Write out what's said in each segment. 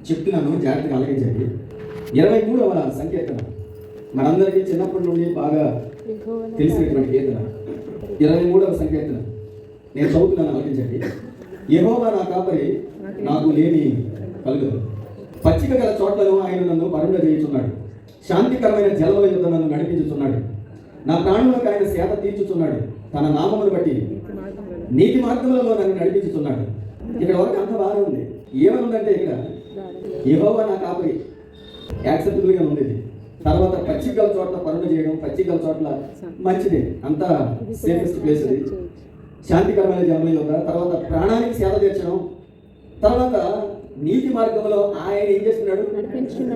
చెప్తున్నాను, జాగ్రత్తగా ఆలోచించండి. 23వ సంకీర్తన మనందరికీ చిన్నప్పటి నుండి బాగా తెలిసినటువంటి కీర్తన. 23వ సంకీర్తన నేను చదువుతున్నాను, ఆలోచించండి. యెహోవా నా కాపరి, నాకు లేమి కలుగదు. పచ్చిక గల చోట్లను ఆయన నన్ను పరుండ చేయుచున్నాడు. శాంతికరమైన జలముల యొద్ద నన్ను నడిపించుచున్నాడు. నా ప్రాణులకు ఆయన సేద తీర్చుచున్నాడు. తన నామమును బట్టి నీతి మార్గములలో నన్ను నడిపించుచున్నాడు. ఇక్కడ వరకు అంత బాగా ఉంది. ఏమనుందంటే ఇక్కడ యెహోవా నా కాపరి యాక్సెప్టబుల్గా ఉండేది. తర్వాత పచ్చిక గల చోట్ల పరుండ చేయడం, పచ్చిక గల చోట్ల మంచిదే, అంతా సేఫెస్ట్ ప్లేస్ అది. శాంతికరమైన జలముల యొద్ద, తర్వాత ప్రాణానికి సేద తీర్చడం, తర్వాత నీతి మార్గంలో ఆయన ఏం చేస్తున్నాడు?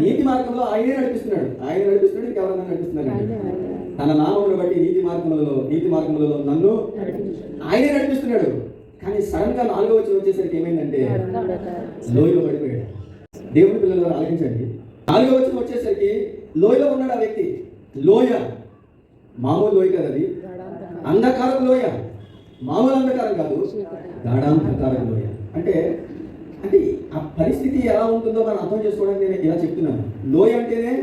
నీతి మార్గంలో ఆయనే నడిపిస్తున్నాడు. ఆయన నడిపిస్తున్నాడు, ఇంకెవరన్నా నడిపిస్తున్నాడు? తన నామమును బట్టి నీతి మార్గములలో నన్ను ఆయనే నడిపిస్తున్నాడు. కానీ సడన్ గా 4వ వచనం వచ్చేసరికి ఏమైందంటే లోయలో పడిపోయాడు. దేవుని పిల్లలు ఆలోచించండి. 4వ వచనం వచ్చేసరికి లోయలో ఉన్నాడు ఆ వ్యక్తి. లోయ మామూలు లోయ కాదు, అది అంధకారం లోయ. మామూలు అంధకారం కాదు, గాఢాంధకారం లోయ. అంటే ఆ పరిస్థితి ఎలా ఉంటుందో మనం అర్థం చేసుకోవడానికి నేను ఇలా చెప్తున్నాను. లోయ అంటేనే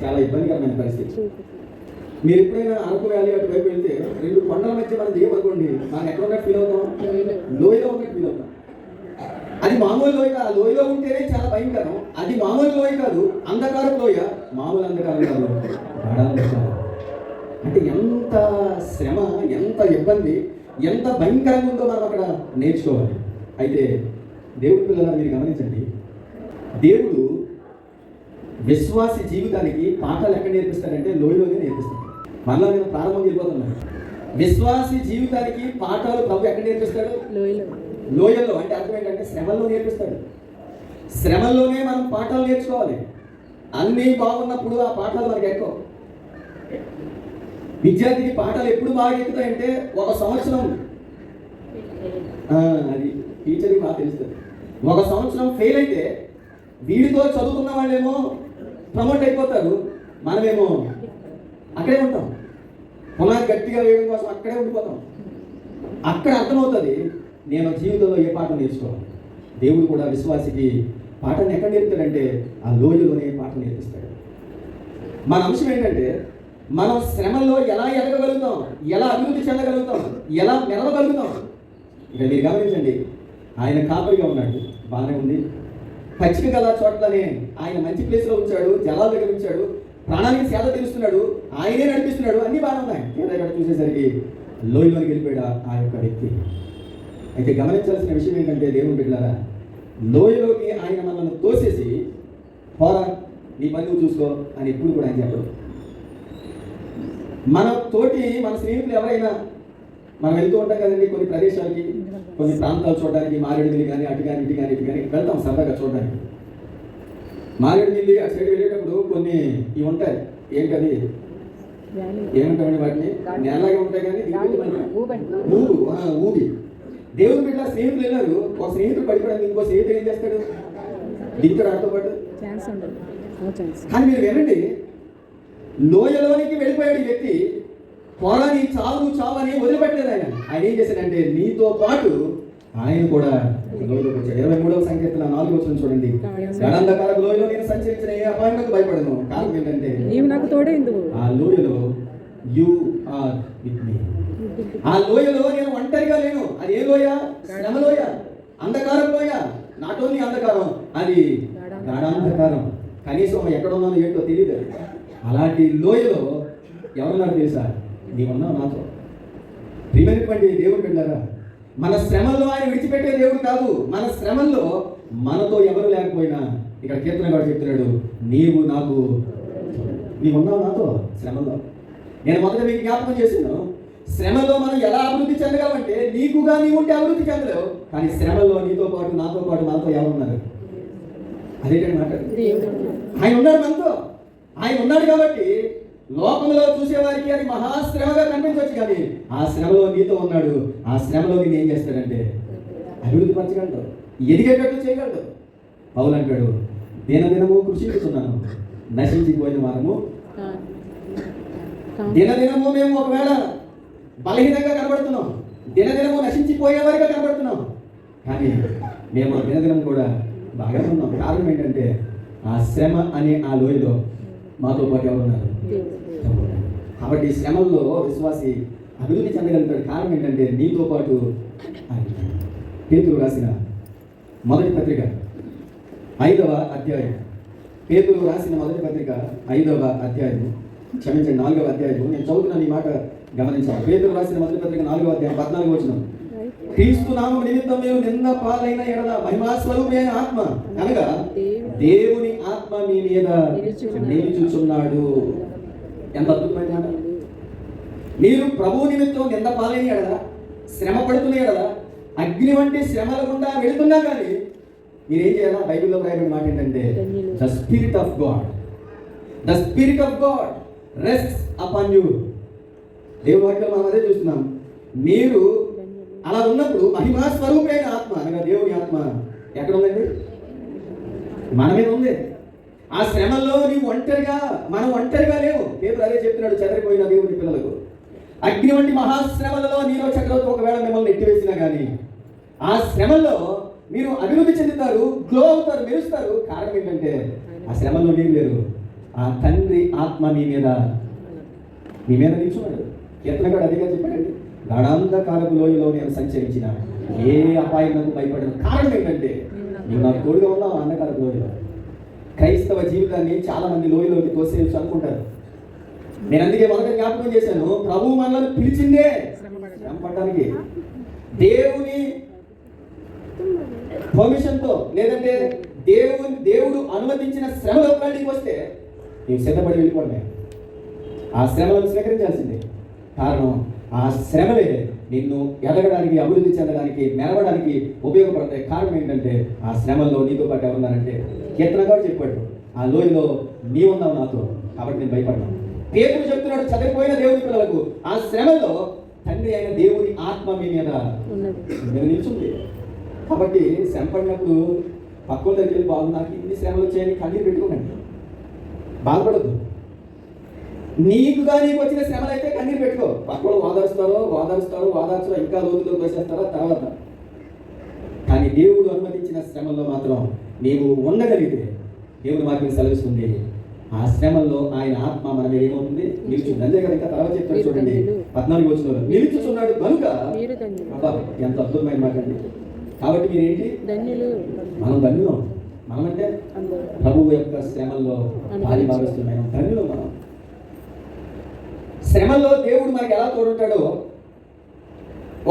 చాలా ఇబ్బందికరమైన పరిస్థితి. మీరు ఎప్పుడైనా అరకు వ్యాలీ అటువైపు వెళ్తే 2 కొండల మధ్య మనం దిగబడుకోండి, మనం ఎక్కడ ఉన్నట్టు ఫీల్ అవుతాం? లోయలో ఉన్నట్టు ఫీల్ అవుతాం. అది మామూలు లోయ కాదు. ఆ లోయలో ఉంటేనే చాలా భయంకరం. అది మామూలు లోయ కాదు, అంధకారం లోయ. మామూలు అంధకారం కాదు, గాఢాంధకారం. అంటే ఎంత శ్రమ, ఎంత ఇబ్బంది, ఎంత భయంకరంగా ఉందో మనం అక్కడ నేర్చుకోవాలి. అయితే దేవుడి పిల్లల మీరు గమనించండి, దేవుడు విశ్వాసి జీవితానికి పాఠాలు ఎక్కడ నేర్పిస్తాడంటే లోయలోనే నేర్పిస్తాడు. మనలో నేను ప్రారంభం వెళ్ళిపోతున్నాను. విశ్వాసి జీవితానికి పాఠాలు ప్రభు ఎక్కడ నేర్పిస్తాడు? లోయల్లో. అంటే అర్థం ఏంటంటే శ్రమల్లో నేర్పిస్తాడు. శ్రమల్లోనే మనం పాఠాలు నేర్చుకోవాలి. అన్నీ బాగున్నప్పుడు ఆ పాఠాలు మనకి ఎక్కువ. విద్యార్థికి పాఠాలు ఎప్పుడు బాగా ఎక్కుతాయంటే 1 సంవత్సరం, అది టీచర్కి బాగా తెలుస్తుంది. 1 సంవత్సరం ఫెయిల్ అయితే వీడితో చదువుకున్న వాళ్ళేమో ప్రమోట్ అయిపోతారు, మనమేమో అక్కడే ఉంటాం. పునాది గట్టిగా వేయడం కోసం అక్కడే ఉండిపోతాం. అక్కడ అర్థమవుతుంది నేను జీవితంలో ఏ పాఠం నేర్చుకోవాలి. దేవుడు కూడా విశ్వాసికి పాఠాన్ని ఎక్కడ నేర్పుతాడంటే ఆ లోయలోనే పాఠం నేర్పిస్తాడు. మన అంశం ఏంటంటే మనం శ్రమల్లో ఎలా ఎదగగలుగుతాం, ఎలా అభివృద్ధి చెందగలుగుతాం, ఎలా మెరవగలుగుతాం. ఇక మీరు గమనించండి, ఆయన కాపరిగా ఉన్నాడు, బాగానే ఉంది. పచ్చిక గల చోట్లనే ఆయన మంచి ప్లేస్లో ఉంచాడు, జలాల దగ్గర ఉంచాడు, ప్రాణానికి సేద తీరుస్తున్నాడు, ఆయనే నడిపిస్తున్నాడు, అన్నీ బాగా ఉన్నాయి. ఏదైనా చూసేసరికి లోయలోకి వెళ్ళిపోయాడు ఆ యొక్క వ్యక్తి. అయితే గమనించాల్సిన విషయం ఏంటంటే దేవుని బిడ్డలారా, లోయలోకి ఆయన మనల్ని తోసేసి పోరా నీ పని నువ్వు చూసుకో అని ఎప్పుడు కూడా ఆయన చెప్పడు. మన స్నేహితులు ఎవరైనా మనం వెళ్తూ ఉంటాం కదండి కొన్ని ప్రదేశాలకి, కొన్ని ప్రాంతాలు చూడడానికి, మారేడుమిల్లి కానీ అటు కానీ ఇటు కానీ వెళ్తాం సరదాగా చూడడానికి. మారేడుమిల్లి అటు సైడ్ వెళ్ళేటప్పుడు కొన్ని ఇవి ఉంటాయి, ఏంటది ఏమంటామండి వాటిని, నేలలాగా ఉంటాయి కానీ ఊబి. దేవుని బిడ్డ స్నేహితులు వెళ్ళారు, ఒక స్నేహితుడు పడిపోవడానికి ఇంకో స్నేహితుడు ఏం చేస్తాడు? దిగుతాడు ఆటో పాటు. కానీ మీరు వినండి, లోయలోనికి వెళ్ళిపోయాడు ఈ వ్యక్తి. పోరాని చావు అని వదిలిపెట్టలేదు ఆయన ఏం చేశాడంటే నీతో పాటు ఆయన కూడా లోయలోకి వచ్చాడు. 23వ సంకీర్తన 4వ వచనం చూడండి. గాఢాంధకార లోయలో నేను సంచరించిన ఏ అపాయానికి భయపడను. కారణం ఏంటంటే ఆ లోయలో యు ఆర్ విత్ మీ. ఆ లోయలో నేను ఒంటరిగా లేను. అది ఏ లోయ? శ్రమలోయ, అంధకారం లోయ. నాట్ ఓన్లీ అంధకారం, అది గాఢాంధకారం. కనీసం ఎక్కడ ఉన్నానో ఏంటో తెలియదు. అలాంటి లోయలో ఎవరున్నారు తెలుసా? నీవున్నావు నాతో. ప్రియమైనటువంటి దేవుడు బిడ్డలారా, మన శ్రమల్లో ఆయన విడిచిపెట్టే దేవుడు కాదు. మన శ్రమల్లో మనతో ఎవరు లేకపోయినా ఇక్కడ కీర్తనగాడు చెప్తున్నాడు, నీవున్నావు నాతో శ్రమల్లో. నేను మొదట మీకు జ్ఞాపకం చేస్తున్నాను, శ్రమలో మనం ఎలా అభివృద్ధి చెందగలమంటే నీకుగా నీవు ఉంటే అభివృద్ధి చెందలేవు. కానీ శ్రమలో నీతో పాటు నాతో పాటు మనతో ఎవరున్నారు? అదేంటండి మాట. ఆయన ఉన్నాడు మనతో. ఆయన ఉన్నాడు కాబట్టి లోకంలో చూసేవారికి అది మహాశ్రమగా కనిపించవచ్చు, కానీ ఆ శ్రమలో నీతో ఉన్నాడు. ఆ శ్రమలో నేను ఏం చేస్తాడంటే అభివృద్ధి పరచగలడు, ఎదిగేటట్టు చేయగలడు. పౌలు అంటాడు, దినదినము కృషిస్తున్నాను, నశించిపోయిన వారము. దినదినము మేము ఒకవేళ బలహీనంగా కనబడుతున్నాం, దినదినము నశించిపోయే వారిగా కనబడుతున్నాం, కానీ మేము దినదినం కూడా బాగానే ఉన్నాం. కారణం ఏంటంటే ఆ శ్రమ అనే ఆ లోయలో మాతో పాటు ఎవరు ఉన్నారు? కాబట్టి ఈ శ్రమల్లో విశ్వాసి అభివృద్ధి చెందగలుగుతాడు. కారణం ఏంటంటే నీతో పాటు పేతురు రాసిన మొదటి పత్రిక 5వ అధ్యాయం, పేతురు రాసిన మొదటి పత్రిక 5వ అధ్యాయం, క్షమించండి 4వ అధ్యాయం. నేను చదువుతున్నాను, ఈ మాట గమనించాలి. పేతురు రాసిన మొదటి పత్రిక 4వ అధ్యాయం 14వ వచనం. క్రీస్తు నామము నిమిత్తం మీరు నింద పాలైన ఎడల మహిమా స్వరూపమైన ఆత్మ అనగా దేవుని ఆత్మ మీ మీద నిలుచుచున్నాడు. ఎంత అద్భుతమైన మాట. మీరు ప్రభువు నిమిత్తం నింద పాలైన ఎడల, శ్రమ పడుతున్న ఎడల, అగ్ని వంటి శ్రమల గుండా వెళుతున్నా కానీ మీరేం చేయాలా? బైబిల్లో రాయబడిన మాట ఏంటంటే the spirit of God rests upon you. దేవుని వాక్యం మనం అదే చూస్తున్నాం. మీరు అలా ఉన్నప్పుడు మహిమా స్వరూపమైన ఆత్మ అనగా దేవుని ఆత్మ ఎక్కడ ఉందండి? మన మీద ఉంది. ఆ శ్రమల్లో మనం ఒంటరిగా లేవు. పేతురు అదే చెప్తున్నాడు చెదరిపోయిన దేవుని పిల్లలకు. అగ్ని వంటి మహాశ్రమలలో నీరో చక్రవర్తి ఒకవేళ మిమ్మల్ని ఎట్టివేసినా కానీ ఆ శ్రమల్లో మీరు అభివృద్ధి చెందుతారు, గ్లో అవుతారు, మెరుస్తారు. కారణం ఏంటంటే ఆ శ్రమల్లో మీరు లేరు, ఆ తండ్రి ఆత్మ మీ మీద నిల్చున్నాడు. కీర్తనగాడు అదిగా చెప్పాడండి, గాఢాంధకారపు లోయలో నేను సంచరించిన ఏ అపాయములకు భయపడను. కారణం ఏంటంటే నువ్వు నాకు తోడుగా ఉన్నావు. అంధకారపు లోయలో క్రైస్తవ జీవితాన్ని చాలా మంది లోయలోకి తోసేయచ్చు అనుకుంటారు. నేను అందుకే మొదట జ్ఞాపకం చేశాను, ప్రభు మనల్ని పిలిచిందే శ్రమ పడడానికి. దేవుని పర్మిషన్తో లేదంటే దేవుడు అనుమతించిన శ్రమలో బయటికి వస్తే నీవు సిద్ధపడి వెళ్ళిపోవడమే. ఆ శ్రమలను స్వీకరించాల్సిందే. కారణం ఆ శ్రమలే నిన్ను ఎదగడానికి, అభివృద్ధి చెందడానికి, మెరవడానికి ఉపయోగపడతాయి. కారణం ఏంటంటే ఆ శ్రమల్లో నీతో పాటు ఎవరున్నారంటే కీర్తనగాడు చెప్పాడు, ఆ లోయలో నీవున్నావు నాతో, కాబట్టి నేను భయపడ్డాను. పేతురు చెప్తున్నాడు చదివిపోయిన దేవుని పిల్లలకు, ఆ శ్రమలో తండ్రి అయిన దేవుని ఆత్మ మీ మీద నిల్చుంది. కాబట్టి శ్రమ పడినప్పుడు పక్కల దగ్గర బాగు నాకు ఇన్ని శ్రమలు వచ్చాయని కన్నీరు పెట్టుకోకండి, బాధపడద్దు. నీకు వచ్చిన శ్రమలు అయితే కన్నీరు పెట్టుకో. పక్కలు వాదారుస్తారో ఇంకా లోతులో వేసేస్తారో తర్వాత. కానీ దేవుడు అనుమతించిన శ్రమల్లో మాత్రం నీవు ఉండగలిగితే దేవుని వాక్యం సెలవిస్తుంది, ఆ శ్రమల్లో ఆయన ఆత్మ మన మీద ఏమవుతుంది? నిలుచుంది. అంతే కదా, ఇంకా తర్వాత చెప్తాడు చూడండి 14వ వచనంలో, నిలుచుచున్నాడు కనుక. ఎంత అద్భుతమైన మాట అండి. కాబట్టి మీరేంటి? మనం ధన్యులం. మనమంటే ప్రభువు యొక్క శ్రమల్లో పాలి భావిస్తున్నాం, ధన్యులం మనం. శ్రమల్లో దేవుడు మనకి ఎలా తోడుంటాడో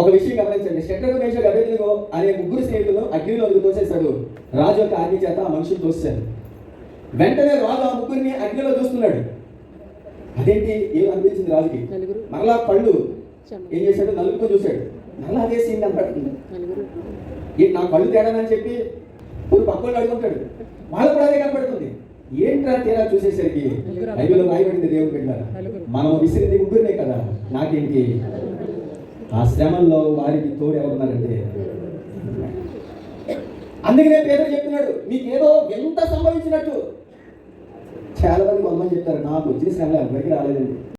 ఒక విషయం గమనించండి. షడ్రకు మేషకు అబేద్నెగో అనే ముగ్గురు స్నేహితులు అగ్నిలోకి తోసేశాడు. రాజు యొక్క ఆజ్ఞ చేత ఆ మనుషులు తోసేశారు. వెంటనే రాజు ఆ ముగ్గురిని అగ్నిలో చూస్తున్నాడు. అదేంటి ఏం అనిపించింది రాజుకి? మరలా పళ్ళు ఏం చేశాడు? నలుగుతో చూశాడు. మరలా అదే సీన్ కనపడుతుంది. నా కళ్ళు తేడానని చెప్పి పక్కలు అడుగుంటాడు, వాళ్ళు కూడా అదే కనపడుతుంది. ఏంట్రా తీరా చూసేసరికి బైబిల్లో రాయబడింది దేవుని బిడ్డలారా, మనం విసిరింది ముగ్గురినే కదా. నాకేంటి? ఆ శ్రమల్లో వారికి తోడు ఎవరున్నారంటే. అందుకనే పేదలు చెప్తున్నాడు, మీకేదో ఎంత సంభవించినట్టు. చాలా మంది కొంతమంది చెప్తారు, నాకు వచ్చిన శ్రమలు ఎవరికి రాలేదండి.